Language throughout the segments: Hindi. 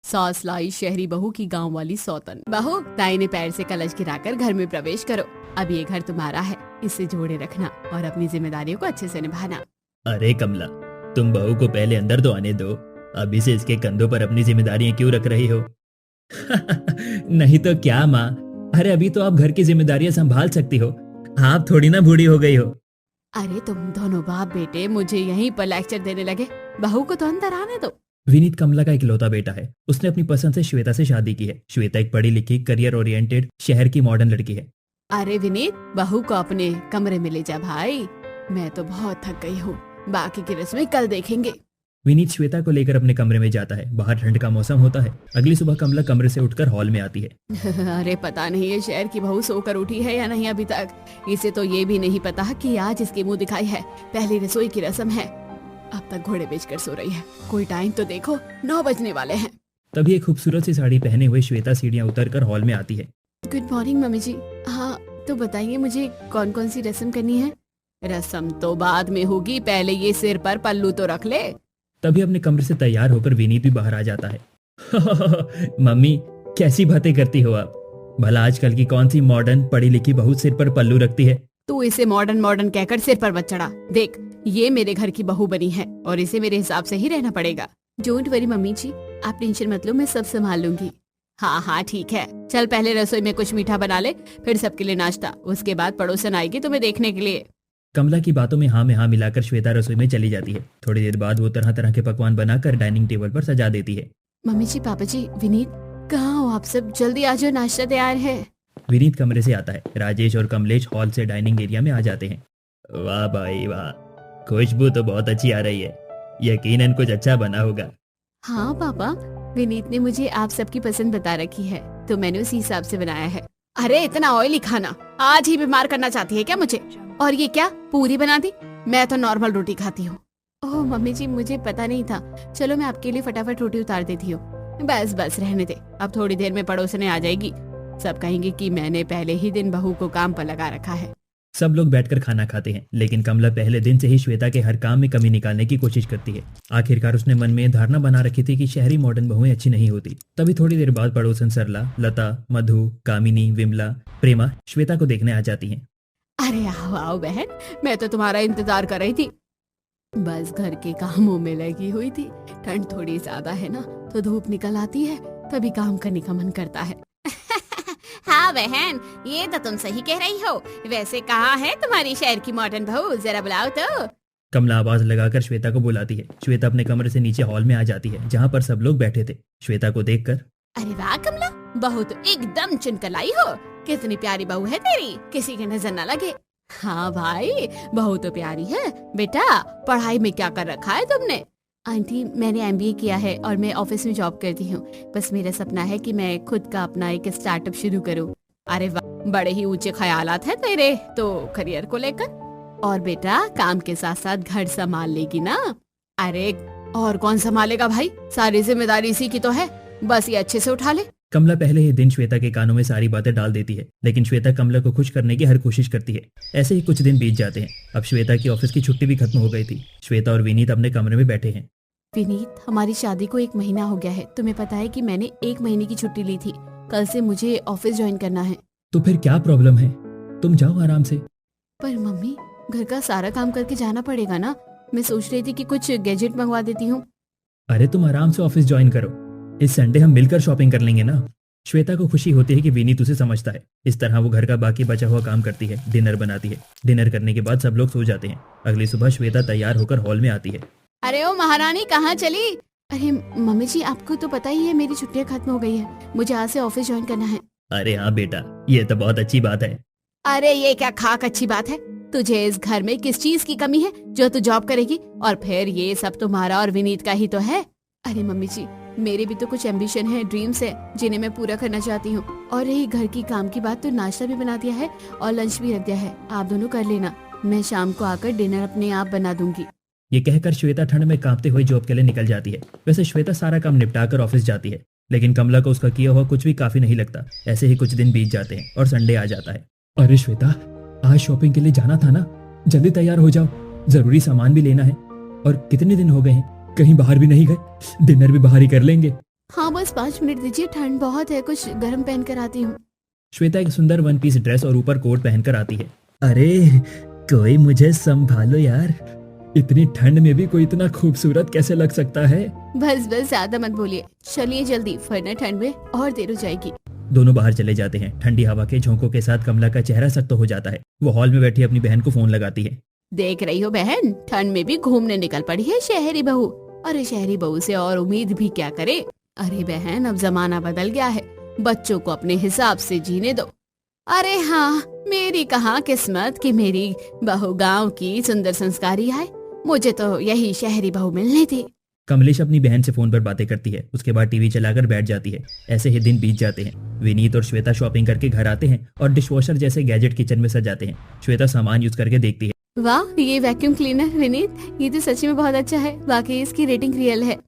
सास लाई शहरी बहू की गांव वाली सौतन। बहू, दाहिने पैर से कलश गिराकर घर में प्रवेश करो। अब ये घर तुम्हारा है, इसे जोड़े रखना और अपनी जिम्मेदारियों को अच्छे से निभाना। अरे कमला, तुम बहू को पहले अंदर तो आने दो। अभी से इसके कंधों पर अपनी जिम्मेदारियां क्यों रख रही हो? नहीं तो क्या माँ, अरे अभी तो आप घर की जिम्मेदारियां संभाल सकती हो। आप थोड़ी ना बूढ़ी हो गई हो। अरे तुम दोनों बाप बेटे मुझे यहीं पर लेक्चर देने लगे। बहू को तो अंदर आने दो। विनीत कमला का इकलौता बेटा है। उसने अपनी पसंद से श्वेता से शादी की है। श्वेता एक पढ़ी लिखी, करियर ओरिएंटेड, शहर की मॉडर्न लड़की है। अरे विनीत, बहू को अपने कमरे में ले जा भाई। मैं तो बहुत थक गई हूँ, बाकी की रस्में कल देखेंगे। विनीत श्वेता को लेकर अपने कमरे में जाता है। बाहर ठंड का मौसम होता है। अगली सुबह कमला कमरे से उठकर हॉल में आती है। अरे पता नहीं ये शहर की बहू सोकर उठी है या नहीं अभी तक। इसे तो ये भी नहीं पता कि आज इसकी मुंह दिखाई है, पहली रसोई की रस्म है। अब तक घोड़े बेचकर सो रही है। कोई टाइम तो देखो, 9 बजने वाले हैं। तभी एक खूबसूरत सी साड़ी पहने हुए श्वेता सीढ़ियां उतरकर हॉल में आती है। गुड मॉर्निंग मम्मी जी। हाँ तो बताइए मुझे कौन कौन सी रस्म करनी है? रस्म तो बाद में होगी, पहले ये सिर पर पल्लू तो रख ले। तभी अपने कमरे से तैयार होकर विनीत भी बाहर आ जाता है। मम्मी, कैसी बातें करती हो आप? भला आजकल की कौन सी मॉडर्न पढ़ी लिखी बहू सिर पर पल्लू रखती है? तू इसे मॉडर्न मॉडर्न कहकर सिर पर मत चढ़ा। देख, ये मेरे घर की बहू बनी है और इसे मेरे हिसाब से ही रहना पड़ेगा। डोंट वरी मम्मी जी, आप टेंशन मत लो, मैं सब संभाल लूंगी। हाँ हाँ ठीक है, चल पहले रसोई में कुछ मीठा बना ले, फिर सबके लिए नाश्ता, उसके बाद पड़ोसन आएगी तुम्हें देखने के लिए। कमला की बातों में हाँ मिलाकर श्वेता रसोई में चली जाती है। थोड़ी देर बाद वो तरह तरह के पकवान बनाकर डाइनिंग टेबल पर सजा देती है। मम्मी जी, पापा जी, विनीत, कहाँ हो आप सब? जल्दी आ जाओ, नाश्ता तैयार है। विनीत कमरे से आता है। राजेश और कमलेश हॉल से डाइनिंग एरिया में आ जाते हैं। वाह भाई वाह, खुशबू तो बहुत अच्छी आ रही है। यकीनन कुछ अच्छा बना होगा। हाँ पापा, विनीत ने मुझे आप सबकी पसंद बता रखी है तो मैंने उसी हिसाब से बनाया है। अरे इतना ऑयली खाना, आज ही बीमार करना चाहती है क्या मुझे? और ये क्या, पूरी बना दी? मैं तो नॉर्मल रोटी खाती हूँ। ओह मम्मी जी, मुझे पता नहीं था। चलो मैं आपके लिए फटाफट रोटी उतार देती हूँ। बस बस रहने दे, अब थोड़ी देर में पड़ोसने आ जाएगी। सब कहेंगे कि मैंने पहले ही दिन बहू को काम पर लगा रखा है। सब लोग बैठकर खाना खाते हैं, लेकिन कमला पहले दिन से ही श्वेता के हर काम में कमी निकालने की कोशिश करती है। आखिरकार उसने मन में धारणा बना रखी थी कि शहरी मॉडर्न बहुएं अच्छी नहीं होती। तभी थोड़ी देर बाद पड़ोसन सरला, लता, मधु, कामिनी, विमला, प्रेमा श्वेता को देखने आ जाती हैं। अरे आओ आओ बहन, मैं तो तुम्हारा इंतजार कर रही थी। बस घर के कामों में लगी हुई थी। ठंड थोड़ी ज्यादा है ना, तो धूप निकल आती है, तभी काम करने का मन करता है। हाँ बहन, ये तो तुम सही कह रही हो। वैसे कहाँ है तुम्हारी शहर की मॉडर्न बहू, जरा बुलाओ तो। कमला आवाज लगाकर श्वेता को बुलाती है। श्वेता अपने कमरे से नीचे हॉल में आ जाती है, जहाँ पर सब लोग बैठे थे। श्वेता को देखकर, अरे वाह कमला, बहू तो एकदम चुनकर लाई हो। कितनी प्यारी बहू है तेरी, किसी की नजर न लगे। हाँ भाई, बहू तो प्यारी है। बेटा, पढ़ाई में क्या कर रखा है तुमने? आंटी, मैंने MBA किया है और मैं ऑफिस में जॉब करती हूँ। बस मेरा सपना है कि मैं खुद का अपना एक स्टार्टअप शुरू करूँ। अरे वाह, बड़े ही ऊंचे ख्यालात हैं तेरे तो करियर को लेकर। और बेटा, काम के साथ साथ घर संभाल लेगी ना? अरे और कौन संभालेगा भाई, सारी जिम्मेदारी इसी की तो है, बस ये अच्छे से उठा ले। कमला पहले ही दिन श्वेता के कानों में सारी बातें डाल देती है, लेकिन श्वेता कमला को खुश करने की हर कोशिश करती है। ऐसे ही कुछ दिन बीत जाते हैं। अब श्वेता की ऑफिस की छुट्टी भी खत्म हो गई थी। श्वेता और विनीत अपने कमरे में बैठे हैं। विनीत, हमारी शादी को 1 महीना हो गया है। तुम्हें पता है कि मैंने 1 महीने की छुट्टी ली थी। कल से मुझे ऑफिस ज्वाइन करना है। तो फिर क्या प्रॉब्लम है, तुम जाओ आराम से। पर मम्मी, घर का सारा काम करके जाना पड़ेगा ना। मैं सोच रही थी कि कुछ गैजेट मंगवा देती हूँ। अरे तुम आराम से ऑफिस ज्वाइन करो, इस संडे हम मिलकर शॉपिंग कर लेंगे ना। श्वेता को खुशी होती है कि विनीत उसे समझता है। इस तरह वो घर का बाकी बचा हुआ काम करती है, डिनर बनाती है। डिनर करने के बाद सब लोग सो जाते हैं। अगली सुबह श्वेता तैयार होकर हॉल में आती है। अरे ओ महारानी, कहाँ चली? अरे मम्मी जी, आपको तो पता ही है मेरी छुट्टियाँ खत्म हो गई है। मुझे आज से ऑफिस ज्वाइन करना है। अरे हाँ बेटा, ये तो बहुत अच्छी बात है। अरे ये क्या खाक अच्छी बात है? तुझे इस घर में किस चीज की कमी है जो तू जॉब करेगी? और फिर ये सब तुम्हारा और विनीत का ही तो है। अरे मम्मी जी, मेरे भी तो कुछ एम्बिशन है, ड्रीम्स है, जिन्हें मैं पूरा करना चाहती हूँ। और रही घर की काम की बात, तो नाश्ता भी बना दिया है और लंच भी रख दिया है। आप दोनों कर लेना, मैं शाम को आकर डिनर अपने आप बना दूंगी। ये कहकर श्वेता ठंड में कांपते हुए जॉब के लिए निकल जाती है। वैसे श्वेता सारा काम निपटाकर ऑफिस जाती है, लेकिन कमला को उसका किया हुआ कुछ भी काफी नहीं लगता। ऐसे ही कुछ दिन बीत जाते हैं और संडे आ जाता है। अरे श्वेता, आज शॉपिंग के लिए जाना था ना, जल्दी तैयार हो जाओ, जरूरी सामान भी लेना है। और कितने दिन हो गए हैं, कहीं बाहर भी नहीं गए, डिनर भी बाहर ही कर लेंगे। हाँ बस 5 मिनट दीजिए, ठंड बहुत है, कुछ गर्म पहन कर आती हूँ। श्वेता एक सुंदर वन पीस ड्रेस और ऊपर कोट पहनकर आती है। अरे कोई मुझे संभालो यार, इतनी ठंड में भी कोई इतना खूबसूरत कैसे लग सकता है। बस बस ज्यादा मत बोलिए, चलिए जल्दी, वरना ठंड में और देर हो जाएगी। दोनों बाहर चले जाते हैं। ठंडी हवा के झोंकों के साथ कमला का चेहरा सख्त हो जाता है। वो हॉल में बैठी अपनी बहन को फोन लगाती है। देख रही हो बहन, ठंड में भी घूमने निकल पड़ी है शहरी बहू। अरे शहरी बहू से और उम्मीद भी क्या करे। अरे बहन, अब जमाना बदल गया है, बच्चों को अपने हिसाब से जीने दो। अरे हाँ, मेरी कहाँ किस्मत कि मेरी बहू गांव की सुंदर संस्कारी आए, मुझे तो यही शहरी बहू मिलनी थी। कमलेश अपनी बहन से फोन पर बातें करती है। उसके बाद टीवी चलाकर बैठ जाती है। ऐसे ही दिन बीत जाते हैं। विनीत और श्वेता शॉपिंग करके घर आते हैं और डिशवॉशर जैसे गैजेट किचन में सजाते हैं। श्वेता सामान यूज करके देखती है। वाह, ये वैक्यूम क्लीनर विनीत, ये तो सच में बहुत अच्छा है, वाकई इसकी रेटिंग रियल है।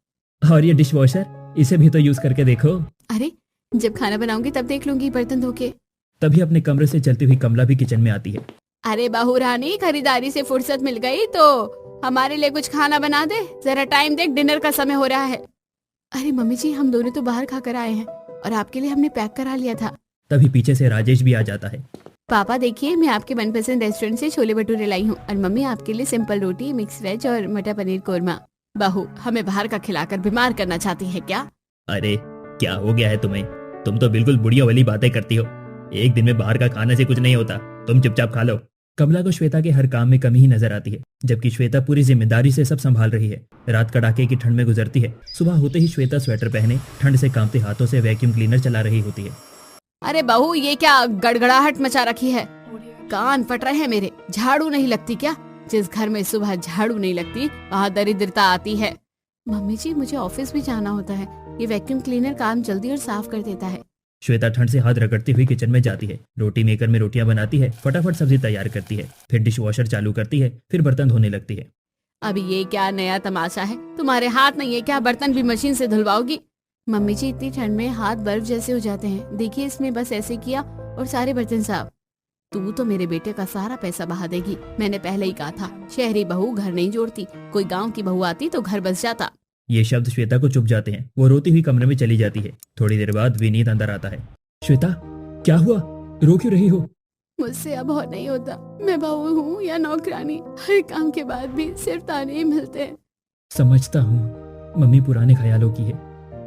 और ये डिशवॉशर, इसे भी तो यूज करके देखो। अरे जब खाना बनाऊंगी तब देख लूंगी बर्तन धो के। तभी अपने कमरे से चलती हुई कमला भी किचन में आती है। अरे बहू रानी, खरीदारी से फुर्सत मिल गई तो हमारे लिए कुछ खाना बना दे, जरा टाइम देख, डिनर का समय हो रहा है। अरे मम्मी जी, हम दोनों तो बाहर खाकर आए हैं और आपके लिए हमने पैक करा लिया था। तभी पीछे से राजेश भी आ जाता है। पापा देखिए, मैं आपके मनपसंद रेस्टोरेंट से छोले भटूरे लाई हूँ, और मम्मी आपके लिए सिंपल रोटी, मिक्स वेज और मटर पनीर कोरमा। बहू हमें बाहर का खिलाकर बीमार करना चाहती है क्या? अरे क्या हो गया है तुम्हें? तुम तो बिल्कुल बुढ़िया वाली बातें करती हो। एक दिन में बाहर का खाने से कुछ नहीं होता, तुम चुपचाप खा लो। कमला को श्वेता के हर काम में कमी ही नजर आती है, जबकि श्वेता पूरी जिम्मेदारी से सब संभाल रही है। रात कड़ाके की ठंड में गुजरती है। सुबह होते ही श्वेता स्वेटर पहने ठंड से कांपते हाथों से वैक्यूम क्लीनर चला रही होती है। अरे बहू, ये क्या गड़गड़ाहट मचा रखी है? कान फट रहे हैं मेरे। झाड़ू नहीं लगती क्या? जिस घर में सुबह झाड़ू नहीं लगती वहाँ दरिद्रता आती है। मम्मी जी, मुझे ऑफिस भी जाना होता है, ये वैक्यूम क्लीनर काम जल्दी और साफ कर देता है। श्वेता ठंड से हाथ रगड़ती हुई किचन में जाती है। रोटी मेकर में रोटियां बनाती है, फटाफट सब्जी तैयार करती है, फिर डिश वॉशर चालू करती है, फिर बर्तन धोने लगती है। अभी ये क्या नया तमाशा है? तुम्हारे हाथ नहीं है क्या? बर्तन भी मशीन से धुलवाओगी? मम्मी जी, इतनी ठंड में हाथ बर्फ जैसे हो जाते हैं, देखिए इसमें बस ऐसे किया और सारे बर्तन साफ। तू तो मेरे बेटे का सारा पैसा बहा देगी। मैंने पहले ही कहा था, शहरी बहू घर नहीं जोड़ती, कोई गाँव की बहू आती तो घर बस जाता। ये शब्द श्वेता को चुप जाते हैं। वो रोती हुई कमरे में चली जाती है। थोड़ी देर बाद विनीत अंदर आता है। श्वेता, क्या हुआ? रो क्यों रही हो? मुझसे अब और नहीं होता। मैं बहू हूँ या नौकरानी, हर काम के बाद भी सिर्फ ताने ही मिलते हैं। समझता हूँ, मम्मी पुराने ख्यालों की है,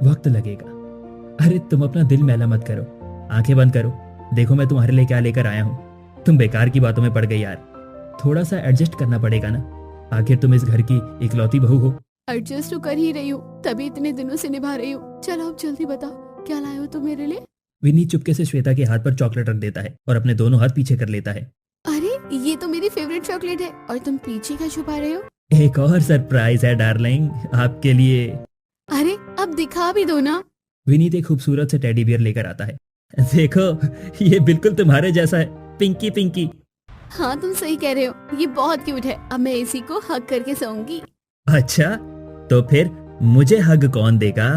वक्त लगेगा। अरे तुम अपना दिल मैला मत करो, आंखें बंद करो, देखो मैं तुम्हारे लिए क्या लेकर आया हूँ। तुम बेकार की बातों में पड़ गई यार, थोड़ा सा एडजस्ट करना पड़ेगा ना, आखिर तुम इस घर की इकलौती बहू हो। एडजस्ट तो कर ही रही हूँ, तभी इतने दिनों से निभा रही हूँ। चलो अब जल्दी बताओ, क्या लाए हो तुम मेरे लिए? विनीत चुपके से श्वेता के हाथ पर चॉकलेट रख देता है और अपने दोनों हाथ पीछे कर लेता है। अरे ये तो मेरी फेवरेट चॉकलेट है, और तुम पीछे क्या छुपा रहे हो? एक और सरप्राइज है डार्लिंग, आपके लिए। अरे अब दिखा भी दो ना। विनीत एक खूबसूरत से टेडी बियर लेकर आता है। देखो, ये बिल्कुल तुम्हारे जैसा है, पिंकी पिंकी। हाँ तुम सही कह रहे हो, ये बहुत क्यूट है। अब मैं इसी को हग करके सोऊंगी। अच्छा, तो फिर मुझे हग कौन देगा?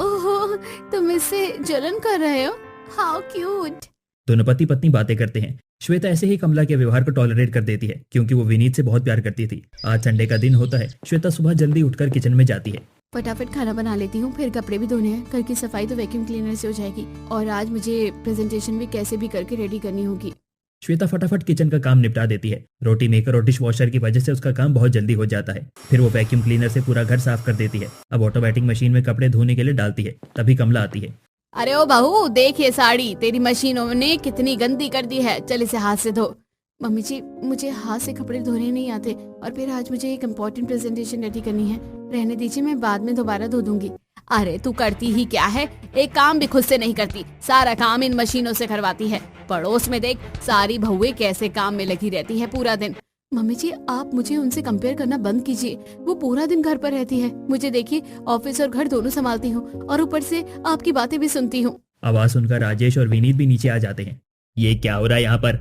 ओहो, तुम इससे जलन कर रहे हो? How cute. दोनों पति पत्नी बातें करते हैं। श्वेता ऐसे ही कमला के व्यवहार को टॉलरेट कर देती है, क्योंकि वो विनीत से बहुत प्यार करती थी। आज संडे का दिन होता है। श्वेता सुबह जल्दी उठकर किचन में जाती है। फटाफट खाना बना लेती हूँ, फिर कपड़े भी धोने हैं। घर की सफाई तो वैक्यूम क्लीनर से हो जाएगी, और आज मुझे प्रेजेंटेशन भी कैसे भी करके रेडी करनी होगी। श्वेता फटाफट किचन का काम निपटा देती है। रोटी मेकर और डिश वॉशर की वजह से उसका काम बहुत जल्दी हो जाता है। फिर वो वैक्यूम क्लीनर से पूरा घर साफ कर देती है। अब ऑटोमेटिक मशीन में कपड़े धोने के लिए डालती है। तभी कमला आती है। अरे ओ बहू, देख ये साड़ी तेरी मशीनों ने कितनी गंदी कर दी है, चल इसे हाथ से धो। मम्मी जी, मुझे हाथ से कपड़े धोने नहीं आते, और फिर आज मुझे एक इम्पोर्टेंट प्रेजेंटेशन रेडी करनी है। रहने दीजिए, मैं बाद में दोबारा धो दूंगी। अरे तू करती ही क्या है, एक काम भी खुद से नहीं करती, सारा काम इन मशीनों से करवाती है। पड़ोस में देख, सारी बहुएं कैसे काम में लगी रहती है पूरा दिन। मम्मी जी, आप मुझे उनसे कंपेयर करना बंद कीजिए। वो पूरा दिन घर पर रहती है, मुझे देखिए ऑफिस और घर दोनों संभालती हूँ, और ऊपर से आपकी बातें भी सुनती हूँ। आवाज सुनकर राजेश और विनीत भी नीचे आ जाते हैं। ये क्या हो रहा है यहाँ पर?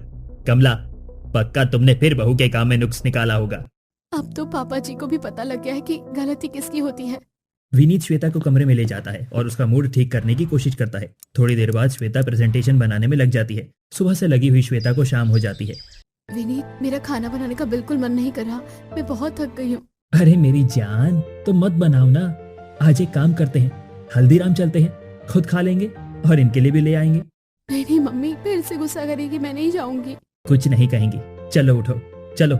कमला, पक्का तुमने फिर बहू के काम में नुक्स निकाला होगा। अब तो पापा जी को भी पता लग गया है कि गलती किसकी होती है। विनीत श्वेता को कमरे में ले जाता है और उसका मूड ठीक करने की कोशिश करता है। थोड़ी देर बाद श्वेता प्रेजेंटेशन बनाने में लग जाती है। सुबह से लगी हुई श्वेता को शाम हो जाती है। विनीत, मेरा खाना बनाने का बिल्कुल मन नहीं कर रहा, मैं बहुत थक गई हूँ। अरे मेरी जान, तो मत बनाओ ना। आज एक काम करते हैं, हल्दीराम चलते हैं, खुद खा लेंगे और इनके लिए भी ले आएंगे। नहीं नहीं मम्मी फिर से गुस्सा करेगी, मैं नहीं जाऊंगी। कुछ नहीं कहेंगी, चलो उठो चलो।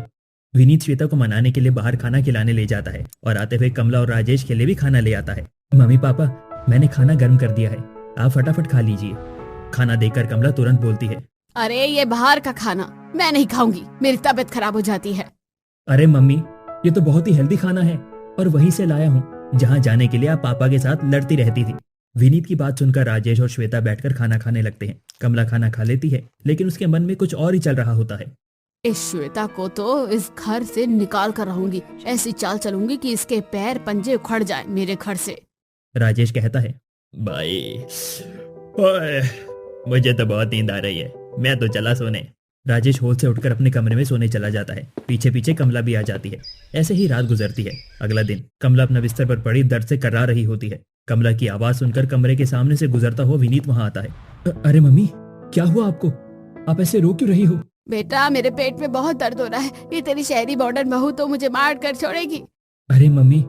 विनीत श्वेता को मनाने के लिए बाहर खाना खिलाने ले जाता है और आते हुए कमला और राजेश के लिए भी खाना ले आता है। मम्मी पापा, मैंने खाना गर्म कर दिया है, आप फटाफट खा लीजिए। खाना देकर कमला तुरंत बोलती है, अरे ये बाहर का खाना मैं नहीं खाऊंगी, मेरी तबीयत खराब हो जाती है। अरे मम्मी, ये तो बहुत ही हेल्दी खाना है और वहीं से लाया हूँ जहाँ जाने के लिए आप पापा के साथ लड़ती रहती थी। विनीत की बात सुनकर राजेश और श्वेता बैठकर खाना खाने लगते हैं। कमला खाना खा लेती है लेकिन उसके मन में कुछ और ही चल रहा होता है। इस श्वेता को तो इस घर से निकाल कर रहूंगी, ऐसी चाल चलूंगी कि इसके पैर पंजे उखड़ जाए मेरे घर से। राजेश कहता है, भाई ओए, मुझे तो बहुत नींद आ रही है, मैं तो चला सोने। राजेश होल से उठकर अपने कमरे में सोने चला जाता है। पीछे पीछे कमला भी आ जाती है। ऐसे ही रात गुजरती है। अगला दिन कमला अपना बिस्तर पर पड़ी दर्द से कर्रा रही होती है। कमला की आवाज सुनकर कमरे के सामने से गुजरता हुआ विनीत वहां आता है। अरे मम्मी, क्या हुआ आपको? आप ऐसे रो क्यों रही हो? बेटा मेरे पेट में बहुत दर्द हो रहा है, ये तेरी शहरी मॉडर्न बहू तो मुझे मार कर छोड़ेगी। अरे मम्मी,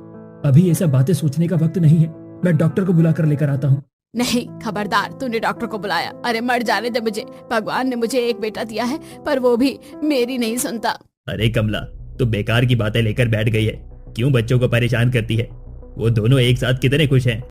अभी ये सब बातें सोचने का वक्त नहीं है, मैं डॉक्टर को बुला कर लेकर आता हूँ। नहीं, खबरदार, तूने डॉक्टर को बुलाया। अरे मर जाने दे मुझे, भगवान ने मुझे एक बेटा दिया है पर वो भी मेरी नहीं सुनता। अरे कमला, तू बेकार की बातें लेकर बैठ गई है, क्यों बच्चों को परेशान करती है? वो दोनों एक साथ कितने खुश हैं।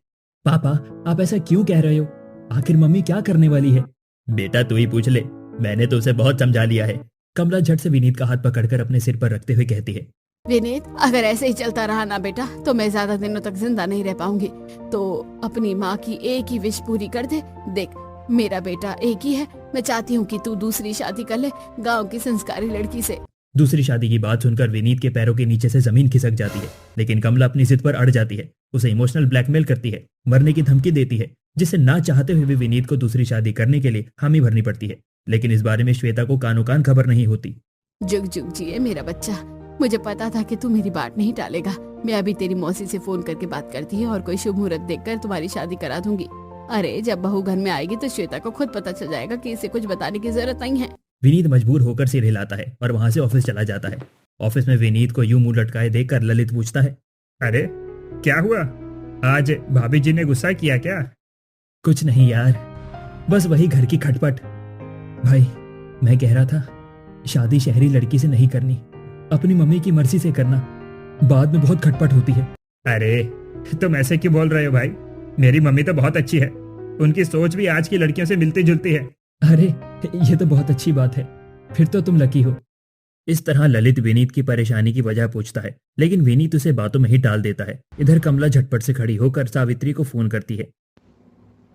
पापा, आप ऐसा क्यों कह रहे हो? आखिर मम्मी क्या करने वाली है? बेटा तू ही पूछ ले, मैंने तो उसे बहुत समझा लिया है। कमला झट से विनीत का हाथ पकड़कर अपने सिर पर रखते हुए कहती है, विनीत, अगर ऐसे ही चलता रहा ना बेटा तो मैं ज्यादा दिनों तक जिंदा नहीं रह पाऊंगी। तो अपनी माँ की एक ही विश पूरी कर दे। देख, मेरा बेटा एक ही है, मैं चाहती हूँ कि तू दूसरी शादी कर ले गाँव की संस्कारी लड़की से। दूसरी शादी की बात सुनकर विनीत के पैरों के नीचे से जमीन खिसक जाती है, लेकिन कमला अपनी जिद पर अड़ जाती है। उसे इमोशनल ब्लैकमेल करती है, मरने की धमकी देती है, जिससे ना चाहते हुए भी विनीत को दूसरी शादी करने के लिए हामी भरनी पड़ती है। लेकिन इस बारे में श्वेता को कानो कान खबर नहीं होती। जुग जुग जिए मेरा बच्चा, मुझे पता था कि तू मेरी बात नहीं टालेगा। मैं अभी तेरी मौसी से फोन करके बात करती है और कोई शुभ मुहूर्त देखकर तुम्हारी शादी करा दूंगी। अरे जब बहू घर में आएगी तो श्वेता को खुद पता चल जाएगा कि इसे कुछ बताने की जरूरत नहीं है। विनीत मजबूर होकर सिर हिलाता है और वहां से ऑफिस चला जाता है। ऑफिस में विनीत को यूं मुंह लटकाए देखकर ललित पूछता है, अरे क्या हुआ, आज भाभी जी ने गुस्सा किया क्या? कुछ नहीं यार, बस वही घर की खटपट। भाई, मैं कह रहा था शादी शहरी लड़की से नहीं करनी, अपनी मम्मी की मर्जी से करना, बाद में बहुत खटपट होती है। अरे तुम ऐसे क्यों बोल रहे हो भाई, मेरी मम्मी तो बहुत अच्छी है, उनकी सोच भी आज की लड़कियों से मिलती जुलती है। अरे ये तो बहुत अच्छी बात है, फिर तो तुम लकी हो। इस तरह ललित विनीत की परेशानी की वजह पूछता है, लेकिन विनीत उसे बातों में ही टाल देता है। इधर कमला झटपट से खड़ी होकर सावित्री को फोन करती है।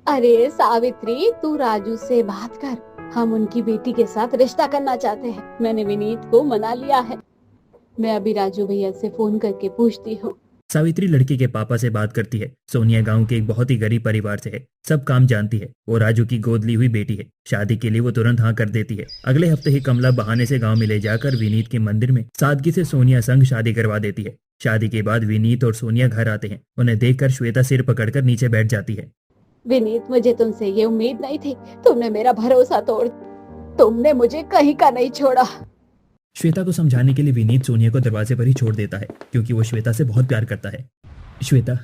अरे सावित्री, तू राजू से बात कर, हम उनकी बेटी के साथ रिश्ता करना चाहते हैं। मैंने विनीत को मना लिया है। मैं अभी राजू भैया से फोन करके पूछती हूँ। सावित्री लड़की के पापा से बात करती है। सोनिया गांव के एक बहुत ही गरीब परिवार से है, सब काम जानती है। वो राजू की गोद ली हुई बेटी है। शादी के लिए वो तुरंत हाँ कर देती है। अगले हफ्ते ही कमला बहाने से गांव में ले जाकर विनीत के मंदिर में सादगी से सोनिया संग शादी करवा देती है। शादी के बाद विनीत और सोनिया घर आते हैं। उन्हें देखकर श्वेता सिर पकड़कर नीचे बैठ जाती है। विनीत, मुझे तुमसे ये उम्मीद नहीं थी, तुमने मेरा भरोसा तोड़, तुमने मुझे कहीं का नहीं छोड़ा। श्वेता को समझाने के लिए विनीत सोनिया को दरवाजे पर ही छोड़ देता है, क्योंकि वो श्वेता से बहुत प्यार करता है। श्वेता,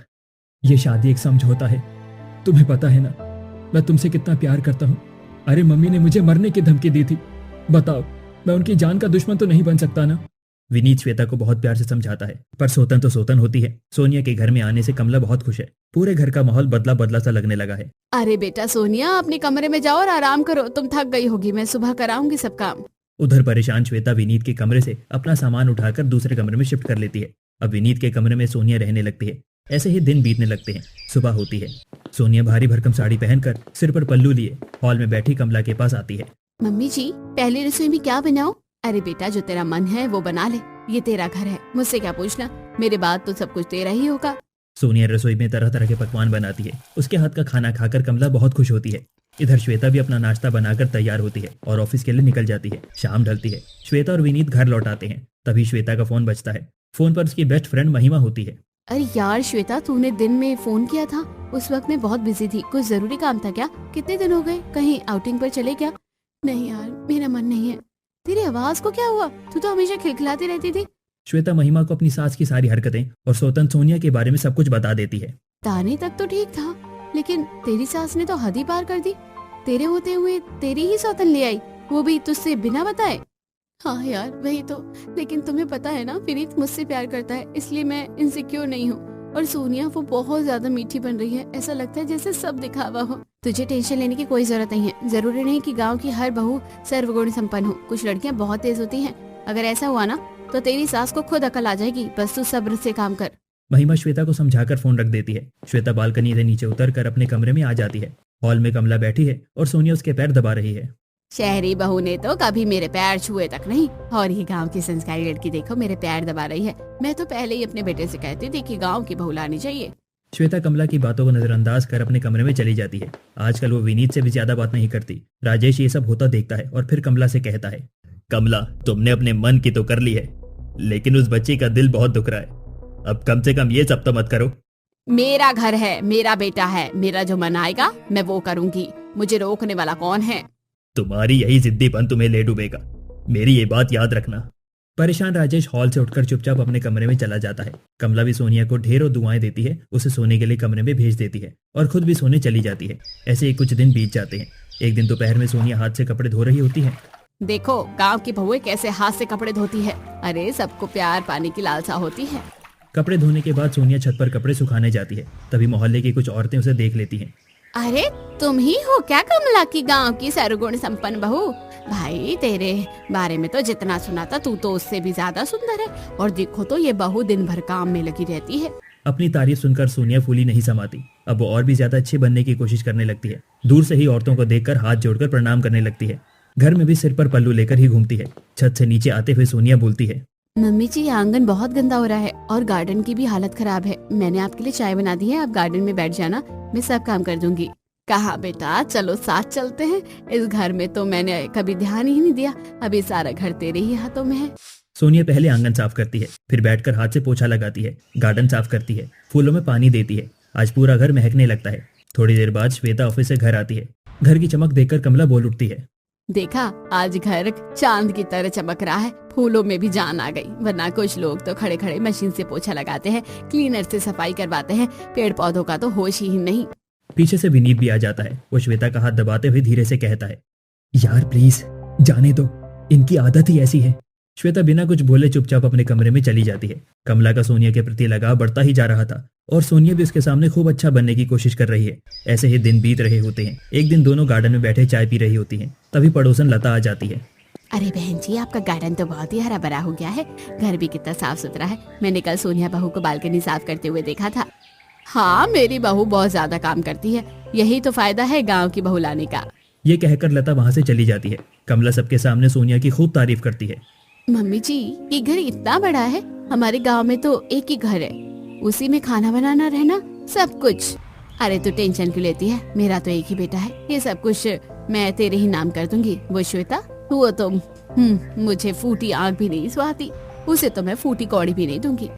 ये शादी एक समझौता है, तुम्हें पता है ना मैं तुमसे कितना प्यार करता हूँ। अरे मम्मी ने मुझे मरने की धमकी दी थी, बताओ मैं उनकी जान का दुश्मन तो नहीं बन सकता ना। विनीत श्वेता को बहुत प्यार से समझाता है, पर सोतन तो सोतन होती है। सोनिया के घर में आने से कमला बहुत खुश है। पूरे घर का माहौल बदला बदला सा लगने लगा है। अरे बेटा सोनिया, अपने कमरे में जाओ और आराम करो, तुम थक गई होगी, मैं सुबह कराऊंगी सब काम। उधर परेशान श्वेता विनीत के कमरे से अपना सामान उठाकर दूसरे कमरे में शिफ्ट कर लेती है। अब विनीत के कमरे में सोनिया रहने लगती है। ऐसे ही दिन बीतने लगते हैं। सुबह होती है। सोनिया भारी भरकम साड़ी पहनकर सिर पर पल्लू लिए हॉल में बैठी कमला के पास आती है। मम्मी जी, पहली रसोई में क्या बनाऊं? अरे बेटा, जो तेरा मन है वो बना ले, ये तेरा घर है, मुझसे क्या पूछना, मेरे बाद तो सब कुछ तेरा ही होगा। सोनिया रसोई में तरह तरह के पकवान बनाती है। उसके हाथ का खाना खाकर कमला बहुत खुश होती है। इधर श्वेता भी अपना नाश्ता बनाकर तैयार होती है और ऑफिस के लिए निकल जाती है। शाम ढलती है। श्वेता और विनीत घर लौट आते हैं। तभी श्वेता का फोन बजता है। फोन पर उसकी बेस्ट फ्रेंड महिमा होती है। अरे यार श्वेता, तूने दिन में फोन किया था, उस वक्त मैं बहुत बिजी थी, कुछ जरूरी काम था क्या? कितने दिन हो गए, कहीं आउटिंग पर चले क्या? नहीं यार, मेरा मन नहीं है। तेरी आवाज को क्या हुआ? तू तो हमेशा खिलखिलाती रहती थी। श्वेता महिमा को अपनी सास की सारी हरकतें और सोतन सोनिया के बारे में सब कुछ बता देती है। ताने तक तो ठीक था, लेकिन तेरी सास ने तो हद ही पार कर दी। तेरे होते हुए तेरी ही सौतन ले आई, वो भी तुझसे बिना बताए। हाँ यार वही तो, लेकिन तुम्हें पता है ना विनीत मुझसे प्यार करता है, इसलिए मैं इनसिक्योर नहीं हूँ। और सोनिया वो बहुत ज्यादा मीठी बन रही है, ऐसा लगता है जैसे सब दिखावा हो। तुझे टेंशन लेने की कोई जरूरत नहीं है। जरूरी नहीं कि गांव की हर बहू सर्वगुण संपन्न हो, कुछ लड़कियां बहुत तेज होती हैं। अगर ऐसा हुआ ना तो तेरी सास को खुद अकल आ जाएगी, बस तू सब्र से काम कर। महिमा श्वेता को समझाकर फोन रख देती है। श्वेता बालकनी से नीचे उतरकर अपने कमरे में आ जाती है। हॉल में कमला बैठी है और सोनिया उसके पैर दबा रही है। शहरी बहू ने तो कभी मेरे पैर छुए तक नहीं, और ये गांव की संस्कारी लड़की देखो मेरे पैर दबा रही है। मैं तो पहले ही अपने बेटे से कहती थी कि गांव की बहू लानी चाहिए। श्वेता कमला की बातों को नजरअंदाज कर अपने कमरे में चली जाती है। आजकल वो विनीत से भी ज्यादा बात नहीं करती। राजेश ये सब होता देखता है और फिर कमला से कहता है, कमला तुमने अपने मन की तो कर ली है, लेकिन उस बच्ची का दिल बहुत दुख रहा है। अब कम से कम ये सब तो मत करो। मेरा घर है, मेरा बेटा है, मेरा जो मन आएगा मैं वो करूंगी, मुझे रोकने वाला कौन है। तुम्हारी यही जिद्दीपन तुम्हें ले डूबेगा, मेरी ये बात याद रखना। परेशान राजेश हॉल से उठकर चुपचाप अपने कमरे में चला जाता है। कमला भी सोनिया को ढेरों दुआएं देती है, उसे सोने के लिए कमरे में भेज देती है और खुद भी सोने चली जाती है। ऐसे ही कुछ दिन बीत जाते हैं। एक दिन दोपहर में सोनिया हाथ से कपड़े धो रही होती है। देखो गांव की बहुएं कैसे हाथ से कपड़े धोती है। अरे सबको प्यार पाने की लालसा होती है। कपड़े धोने के बाद सोनिया छत पर कपड़े सुखाने जाती है। तभी मोहल्ले की कुछ औरतें उसे देख लेती हैं। अरे तुम ही हो क्या कमला की गांव की सर्वगुण संपन्न बहू? भाई तेरे बारे में तो जितना सुना था तू तो उससे भी ज्यादा सुंदर है, और देखो तो ये बहू दिन भर काम में लगी रहती है। अपनी तारीफ सुनकर सोनिया फूली नहीं समाती। अब वो और भी ज्यादा अच्छे बनने की कोशिश करने लगती है। दूर से ही औरतों को देखकर हाथ जोड़कर प्रणाम करने लगती है। घर में भी सिर पर पल्लू लेकर ही घूमती है। छत से नीचे आते हुए सोनिया बोलती है, मम्मी जी आंगन बहुत गंदा हो रहा है और गार्डन की भी हालत खराब है। मैंने आपके लिए चाय बना दी है, आप गार्डन में बैठ जाना, मैं सब काम कर दूंगी। कहा बेटा चलो साथ चलते हैं, इस घर में तो मैंने कभी ध्यान ही नहीं दिया, अभी सारा घर तेरे ही हाथों में है। सोनिया पहले आंगन साफ करती है, फिर बैठकर हाथ से पोछा लगाती है, गार्डन साफ करती है, फूलों में पानी देती है। आज पूरा घर महकने लगता है। थोड़ी देर बाद श्वेता ऑफिस से घर आती है। घर की चमक देखकर कमला बोल उठती है, देखा आज घर चांद की तरह चमक रहा है, फूलों में भी जान आ गई। वरना कुछ लोग तो खड़े खड़े मशीन से पोछा लगाते हैं, क्लीनर से सफाई करवाते हैं, पेड़ पौधों का तो होश ही नहीं। पीछे से विनीत भी आ जाता है। वो श्वेता का हाथ दबाते हुए धीरे से कहता है, यार प्लीज जाने दो, इनकी आदत ही ऐसी है। श्वेता बिना कुछ बोले चुपचाप अपने कमरे में चली जाती है। कमला का सोनिया के प्रति लगाव बढ़ता ही जा रहा था और सोनिया भी उसके सामने खूब अच्छा बनने की कोशिश कर रही है। ऐसे ही दिन बीत रहे होते हैं। एक दिन दोनों गार्डन में बैठे चाय पी रही होती हैं। तभी पड़ोसन लता आ जाती है। अरे बहन जी आपका गार्डन तो बहुत ही हरा भरा हो गया है, घर भी कितना साफ सुथरा है। मैंने कल सोनिया बहू को बालकनी साफ करते हुए देखा था। हाँ मेरी बहू बहुत ज्यादा काम करती है, यही तो फायदा है गाँव की बहू लाने का। ये कहकर लता वहाँ से चली जाती है। कमला सबके सामने सोनिया की खूब तारीफ करती है। मम्मी जी ये घर इतना बड़ा है, हमारे गांव में तो एक ही घर है, उसी में खाना बनाना रहना सब कुछ। अरे तू टेंशन क्यों लेती है, मेरा तो एक ही बेटा है, ये सब कुछ मैं तेरे ही नाम कर दूंगी। वो श्वेता वो तो मुझे फूटी आँख भी नहीं सुहाती, उसे तो मैं फूटी कौड़ी भी नहीं दूंगी।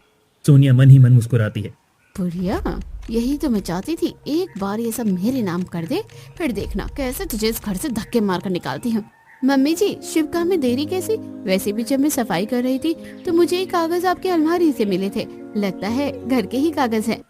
सोनिया मन ही मन मुस्कुराती है। बुढ़िया यही तो मैं चाहती थी, एक बार ये सब मेरे नाम कर दे, फिर देखना कैसे तुझे इस घर से धक्के मार कर निकालती हूँ। मम्मी जी शिव काम में देरी कैसी? वैसे भी जब मैं सफाई कर रही थी तो मुझे ये कागज आपकी अलमारी से मिले थे, लगता है घर के ही कागज हैं।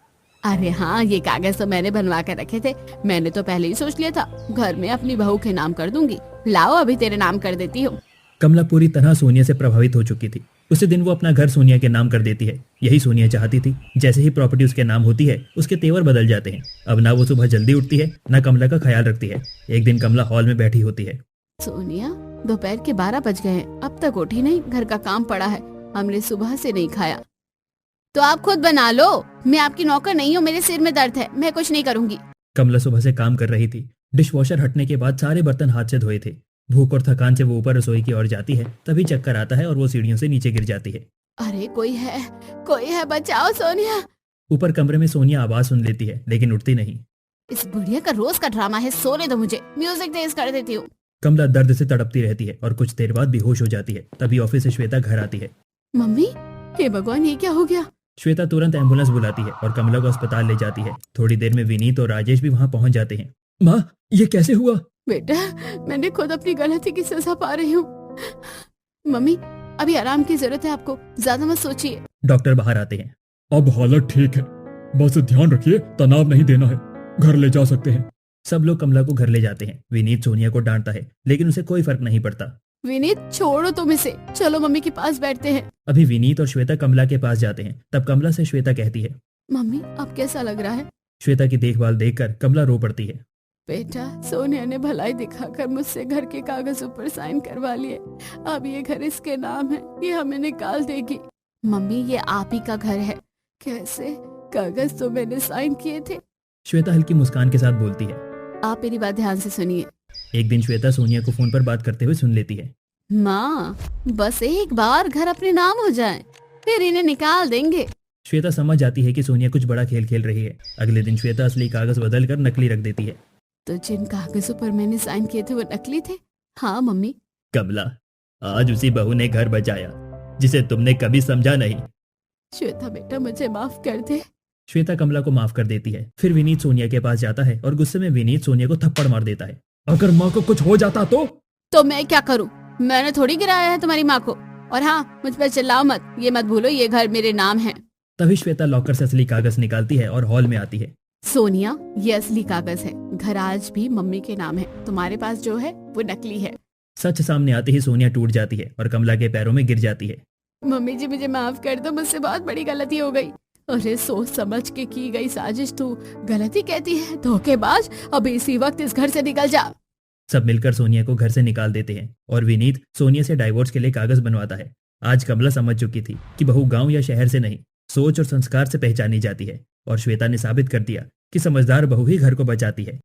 अरे हाँ ये कागज तो मैंने बनवा कर रखे थे, मैंने तो पहले ही सोच लिया था घर में अपनी बहू के नाम कर दूंगी। लाओ अभी तेरे नाम कर देती हूँ। कमला पूरी तरह सोनिया से प्रभावित हो चुकी थी। उसी दिन वो अपना घर सोनिया के नाम कर देती है। यही सोनिया चाहती थी। जैसे ही प्रॉपर्टी उसके नाम होती है उसके तेवर बदल जाते हैं। अब ना वो सुबह जल्दी उठती है ना कमला का ख्याल रखती है। एक दिन कमला हॉल में बैठी होती है। सोनिया दोपहर के 12 बज गए हैं, अब तक उठी नहीं, घर का काम पड़ा है, हमने सुबह से नहीं खाया। तो आप खुद बना लो, मैं आपकी नौकर नहीं हूँ, मेरे सिर में दर्द है, मैं कुछ नहीं करूँगी। कमला सुबह से काम कर रही थी। डिशवॉशर हटने के बाद सारे बर्तन हाथ से धोए थे। भूख और थकान से वो ऊपर रसोई की ओर जाती है। तभी चक्कर आता है और वो सीढ़ियों से नीचे गिर जाती है। अरे कोई है बचाओ सोनिया। ऊपर कमरे में सोनिया आवाज सुन लेती है लेकिन उठती नहीं। इस बुढ़िया का रोज का ड्रामा है, सोने दो मुझे, म्यूजिक तेज कर देती हूँ। कमला दर्द से तड़पती रहती है और कुछ देर बाद बेहोश हो जाती है। तभी ऑफिस से श्वेता घर आती है। मम्मी हे भगवान ये क्या हो गया? श्वेता तुरंत एम्बुलेंस बुलाती है और कमला को अस्पताल ले जाती है। थोड़ी देर में विनीत और राजेश भी वहाँ पहुँच जाते हैं। माँ ये कैसे हुआ? बेटा मैंने खुद अपनी गलती की सजा पा रही हूँ। मम्मी अभी आराम की जरूरत है आपको, ज्यादा मत सोचिए। डॉक्टर बाहर आते हैं। अब हालत ठीक है, बस ध्यान रखिए, तनाव नहीं देना है, घर ले जा सकते हैं। सब लोग कमला को घर ले जाते हैं। विनीत सोनिया को डांटता है, लेकिन उसे कोई फर्क नहीं पड़ता। विनीत छोड़ो तुम इसे, चलो मम्मी के पास बैठते हैं। अभी विनीत और श्वेता कमला के पास जाते हैं। तब कमला से श्वेता कहती है, मम्मी अब कैसा लग रहा है? श्वेता की देखभाल देखकर कमला रो पड़ती है। बेटा, सोनिया ने भलाई दिखाकर मुझसे घर के कागजों पर साइन करवा लिए। अब ये घर इसके नाम है, ये हमें निकाल देगी। मम्मी ये आप ही का घर है। कैसे? कागज तो मैंने साइन किए थे। श्वेता हल्की मुस्कान के साथ बोलती है। आप मेरी बात ध्यान से सुनिए। एक दिन श्वेता सोनिया को फोन पर बात करते हुए सुन लेती है। माँ, बस एक बार घर अपने नाम हो जाए, फिर इन्हें निकाल देंगे। श्वेता समझ जाती है कि सोनिया कुछ बड़ा खेल खेल रही है। अगले दिन श्वेता असली कागज बदल कर नकली रख देती है। तो जिन कागजों पर मैंने साइन किए थे वो नकली थे? हाँ मम्मी। कमला, आज उसी बहू ने घर बचाया जिसे तुमने कभी समझा नहीं। श्वेता बेटा, मुझे माफ कर दे। श्वेता कमला को माफ कर देती है। फिर विनीत सोनिया के पास जाता है और गुस्से में विनीत सोनिया को थप्पड़ मार देता है। अगर माँ को कुछ हो जाता तो मैं क्या करूं? मैंने थोड़ी गिराया है तुम्हारी माँ को। और हाँ, मुझ पर चिल्लाओ मत, ये मत भूलो ये घर मेरे नाम है। तभी श्वेता लॉकर से असली कागज निकालती है और हॉल में आती है। सोनिया, ये असली कागज है। घर आज भी मम्मी के नाम है, तुम्हारे पास जो है वो नकली है। सच सामने आते ही सोनिया टूट जाती है और कमला के पैरों में गिर जाती है। मम्मी जी, मुझे माफ कर दो, मुझसे बहुत बड़ी गलती हो गई। अरे सोच समझ के की गई साजिश तू गलती कहती है? धोखेबाज, अब इसी वक्त इस घर से निकल जा। सब मिलकर सोनिया को घर से निकाल देते हैं और विनीत सोनिया से डाइवोर्स के लिए कागज बनवाता है। आज कमला समझ चुकी थी कि बहू गांव या शहर से नहीं, सोच और संस्कार से पहचानी जाती है और श्वेता ने साबित कर दिया कि समझदार बहू ही घर को बचाती है।